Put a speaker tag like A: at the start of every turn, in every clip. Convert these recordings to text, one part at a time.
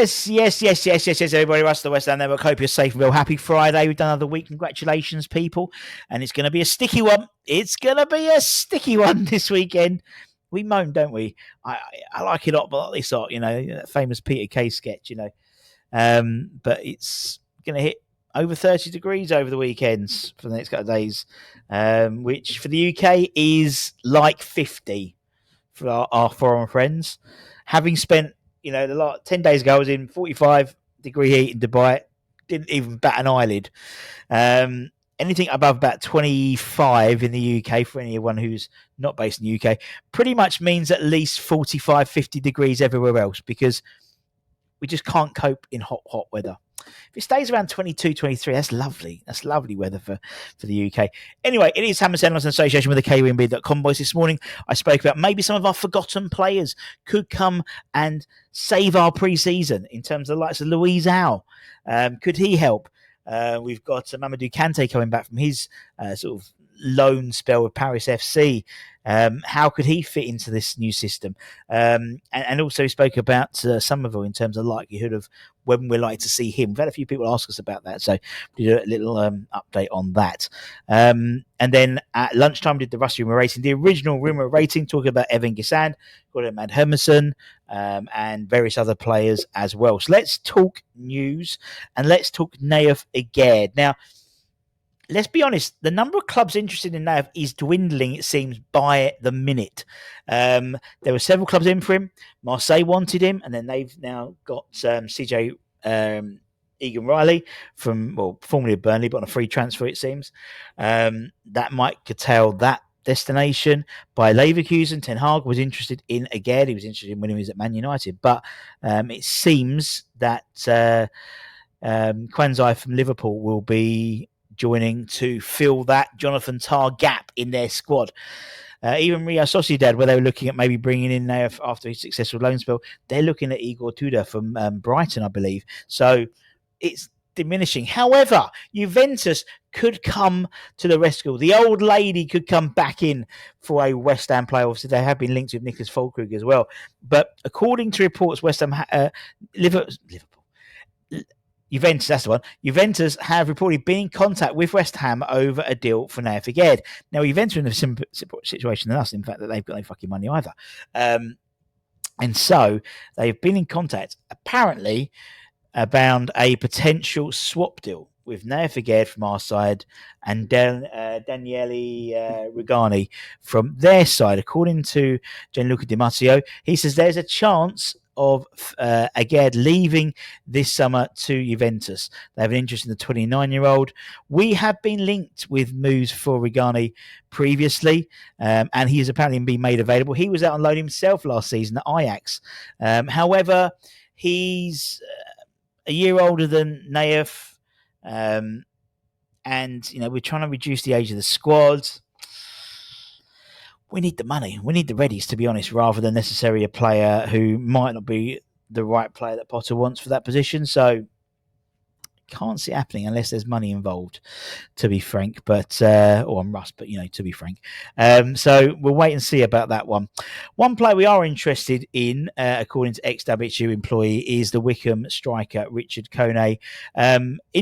A: Yes, everybody. Russ, the West Ham Network. Hope you're safe and well. Happy Friday. We've done another week. Congratulations, people. And it's going to be a sticky one. This weekend. We moan, don't we? I like it up, but like this sort, that famous Peter Kay sketch, But it's going to hit over 30 degrees over the weekends for the next couple of days, which for the UK is like 50 for our foreign friends. Having spent, the 10 days ago, I was in 45-degree heat in Dubai, didn't even bat an eyelid. Anything above about 25 in the UK, for anyone who's not based in the UK, pretty much means at least 45, 50 degrees everywhere else, because we just can't cope in hot weather. If it stays around 22, 23, that's lovely. That's lovely weather for the UK. Anyway, it is Hammers in association with the KWMB.com boys. This morning, I spoke about maybe some of our forgotten players could come and save our pre-season in terms of the likes of Louise Howe. Could he help? We've got Mamadou Kante coming back from his sort of loan spell with Paris FC. How could he fit into this new system? And also spoke about Somerville in terms of likelihood of when we're likely to see him. We've had a few people ask us about that, so we did a little update on that. And then at lunchtime, we did the Rusty Rumour Rating, the original Rumour Rating, talking about Evan Gisand, Mad Hermanson, and various other players as well. So let's talk news, and let's talk Nayef Aguerd. Now, let's be honest, the number of clubs interested in Nayef is dwindling, it seems, by the minute. There were several clubs in for him. Marseille wanted him, and then they've now got CJ Egan Riley from, formerly of Burnley, but on a free transfer, it seems. That might curtail that destination. By Leverkusen, Ten Hag was interested in Aguerd. He was interested in when he was at Man United. But it seems that Kwanzai from Liverpool will be joining to fill that Jonathan Tah gap in their squad. Even Real Sociedad, where they were looking at maybe bringing in Nayef after his successful loan spell, they're looking at Igor Tudor from Brighton, I believe. So it's diminishing. However, Juventus could come to the rescue. The old lady could come back in for a West Ham player. Obviously, they have been linked with Nicholas Füllkrug as well. But according to reports, West Ham, Juventus, that's the one. Juventus have reportedly been in contact with West Ham over a deal for Nayef Aguerd. Now, Juventus are in a similar situation than us, in fact, that they've got no fucking money either. And so they've been in contact, apparently, about a potential swap deal with Nayef Aguerd from our side and Daniele Rugani from their side. According to Gianluca Di Matteo, he says there's a chance of Aguerd leaving this summer to Juventus. They have an interest in the 29-year-old. We have been linked with moves for Rugani previously, and he has apparently been made available. He was out on loan himself last season at Ajax. However, he's a year older than Nayef, and we're trying to reduce the age of the squad. We need the money. We need the readies, to be honest, rather than necessarily a player who might not be the right player that Potter wants for that position. So can't see it happening unless there's money involved, to be frank. But or I'm Russ, but to be frank. So we'll wait and see about that one. One player we are interested in, according to ex-WHU employee, is the Wickham striker Richard Kone.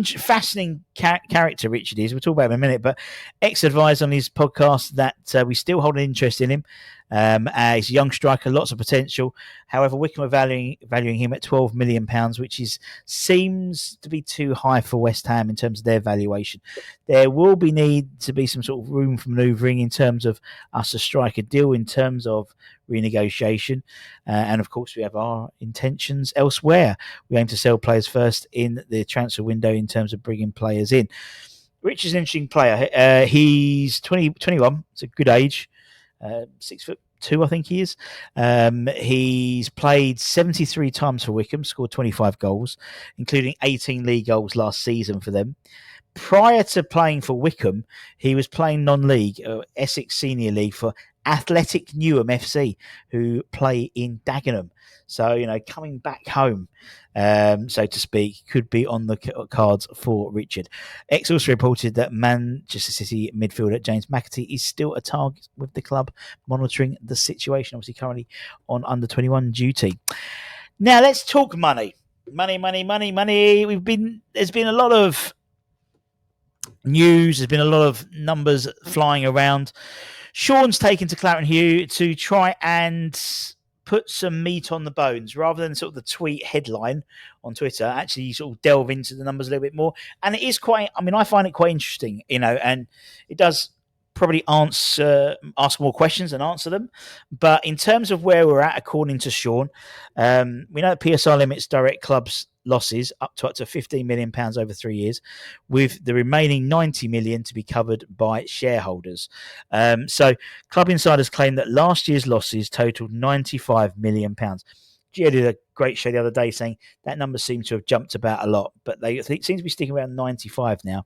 A: Fascinating character Richard is. We'll talk about him in a minute, but ex-advised on his podcast that we still hold an interest in him. He's a young striker, lots of potential. However, Wickham are valuing him at £12 million, which seems to be too high for West Ham in terms of their valuation. There will need to be some sort of room for manoeuvring in terms of us to strike a deal in terms of renegotiation. And of course, we have our intentions elsewhere. We aim to sell players first in the transfer window in terms of bringing players in. Rich is an interesting player. He's 21. It's a good age. 6'2", I think he is. He's played 73 times for Wickham, scored 25 goals, including 18 league goals last season for them. Prior to playing for Wickham, he was playing non-league, Essex Senior League for Athletic Newham FC, who play in Dagenham. So, coming back home, so to speak, could be on the cards for Richard. X also reported that Manchester City midfielder James McAtee is still a target with the club, monitoring the situation, obviously currently on under-21 duty. Now, let's talk money. Money, money, money, money. There's been a lot of news. There's been a lot of numbers flying around. Sean's taken to Claret Hugh to try and put some meat on the bones rather than sort of the tweet headline on Twitter. Actually, sort of delve into the numbers a little bit more, and it is quite. I mean, I find it quite interesting, and it does probably ask more questions and answer them. But in terms of where we're at, according to Sean, we know that PSR limits direct clubs losses up to £15 million over 3 years, with the remaining 90 million to be covered by shareholders. So club insiders claim that last year's losses totaled £95 million. Gio did a great show the other day saying that number seems to have jumped about a lot, but they seem to be sticking around 95 now.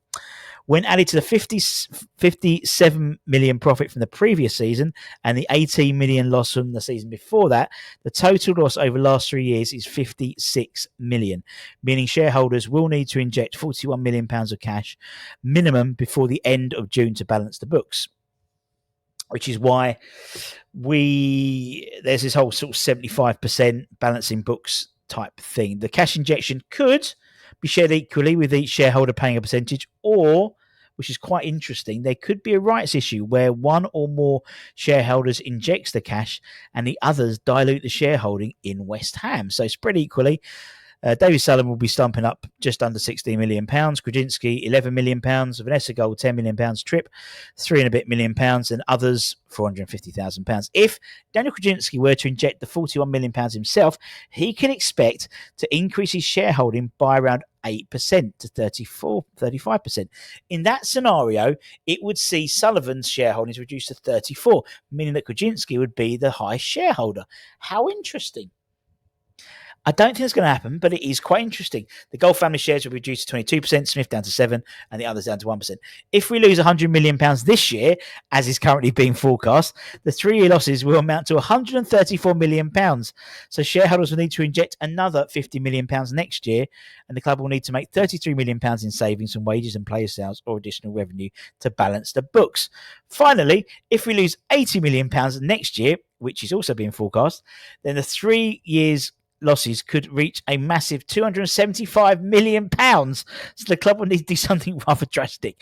A: When added to the 57 million profit from the previous season and the 18 million loss from the season before that, the total loss over the last 3 years is 56 million, meaning shareholders will need to inject 41 million pounds of cash minimum before the end of June to balance the books. Which is why there's this whole sort of 75% balancing books type thing. The cash injection could be shared equally with each shareholder paying a percentage, or, which is quite interesting, there could be a rights issue where one or more shareholders injects the cash and the others dilute the shareholding in West Ham. So spread equally. David Sullivan will be stumping up just under £16 million. Krajinski, £11 million. Vanessa Gold, £10 million. Tripp, £3 and a bit million. And others, £450,000. If Daniel Krajinski were to inject the £41 million himself, he can expect to increase his shareholding by around 8% to 35%. In that scenario, it would see Sullivan's shareholdings reduced to 34, meaning that Krajinski would be the highest shareholder. How interesting. I don't think it's going to happen, but it is quite interesting. The Gold family shares will be reduced to 22%, Smith down to 7%, and the others down to 1%. If we lose £100 million this year, as is currently being forecast, the 3-year losses will amount to £134 million. So shareholders will need to inject another £50 million next year, and the club will need to make £33 million in savings from wages and player sales or additional revenue to balance the books. Finally, if we lose £80 million next year, which is also being forecast, then the 3 years losses could reach a massive £275 million. So the club will need to do something rather drastic.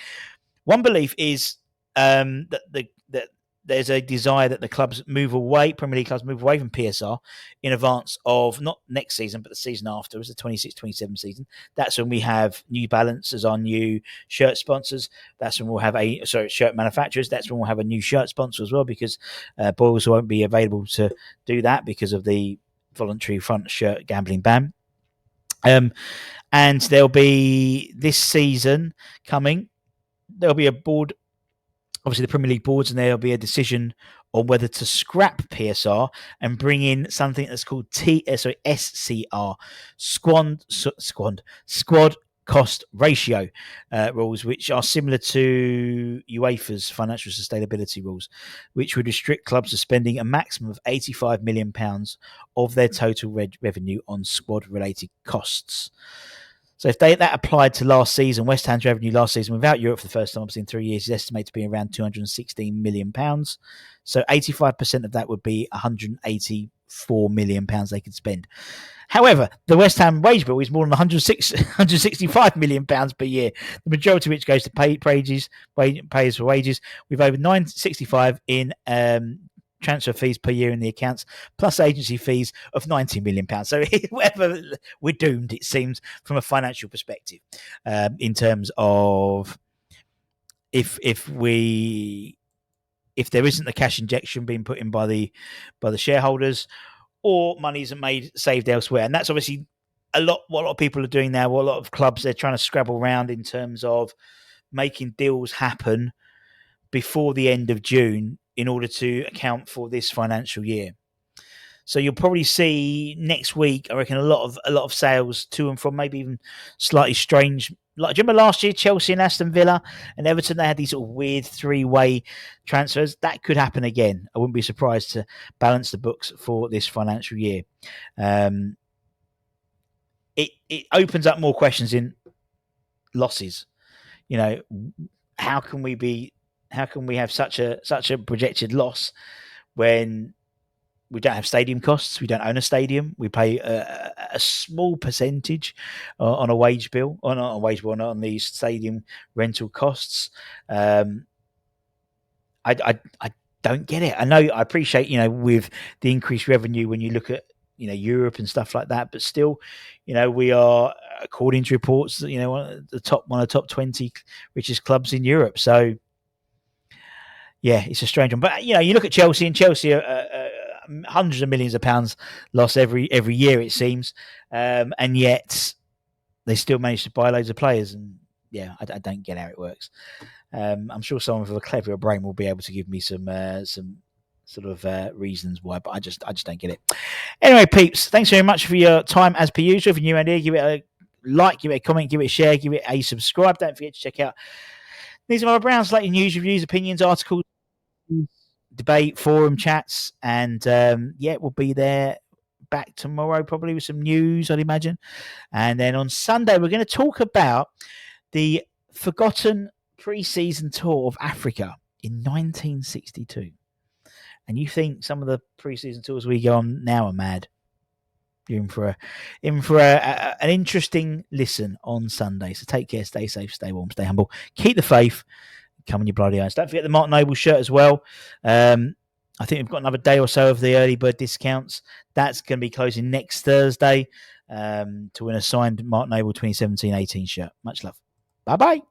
A: One belief is that there's a desire that the Premier League clubs move away from PSR in advance of not next season, but the season after, as the 26-27 season. That's when we have New Balance as our new shirt sponsors. That's when we'll have shirt manufacturers. That's when we'll have a new shirt sponsor as well, because Boyles won't be available to do that because of the voluntary front shirt gambling ban. And there'll be this season coming, there'll be a board, obviously the Premier League boards, and there'll be a decision on whether to scrap PSR and bring in something that's called SCR, squad cost ratio rules, which are similar to UEFA's financial sustainability rules, which would restrict clubs to spending a maximum of £85 million of their total revenue on squad-related costs. So if that applied to last season, West Ham's revenue last season without Europe for the first time in 3 years is estimated to be around £216 million. So 85% of that would be £184 million they could spend. However, the West Ham wage bill is more than £165 million per year, the majority of which goes to payers for wages, with over £965 in transfer fees per year in the accounts, plus agency fees of £90 million. So whatever, we're doomed, it seems, from a financial perspective, in terms of if there isn't a cash injection being put in by the shareholders, or money isn't saved elsewhere. And that's obviously what a lot of people are doing now. What a lot of clubs, they're trying to scrabble around in terms of making deals happen before the end of June in order to account for this financial year. So you'll probably see next week, I reckon, a lot of sales to and from, maybe even slightly strange. Like, do you remember last year, Chelsea and Aston Villa and Everton, they had these sort of weird 3-way transfers? That could happen again. I wouldn't be surprised to balance the books for this financial year. It opens up more questions in losses. You know, how can we have such a projected loss when we don't have stadium costs. We don't own a stadium. We pay a small percentage on a wage bill, or not a wage bill, not on the stadium rental costs. I don't get it. I know, I appreciate, with the increased revenue when you look at, Europe and stuff like that, but still, we are, according to reports, one of the top 20 richest clubs in Europe. So yeah, it's a strange one. But you look at Chelsea, and Chelsea are hundreds of millions of pounds lost every year, it seems, and yet they still manage to buy loads of players. And yeah, I don't get how it works. I'm sure someone with a cleverer brain will be able to give me some sort of reasons why, but I just don't get it. Anyway, peeps, thanks very much for your time as per usual. If you're new around here, give it a like, give it a comment, give it a share, give it a subscribe. Don't forget to check out these are my Browns latest news, reviews, opinions, articles, debate, forum chats, and we'll be there back tomorrow probably with some news, I'd imagine. And then on Sunday we're going to talk about the forgotten pre-season tour of Africa in 1962. And you think some of the pre-season tours we go on now are mad? You're in for an interesting listen on Sunday. So take care, stay safe, stay warm, stay humble, keep the faith, come on your bloody eyes. Don't forget the Martin Noble shirt as well. I think we've got another day or so of the early bird discounts. That's going to be closing next Thursday to win a signed Martin Noble 2017-18 shirt. Much love. Bye-bye.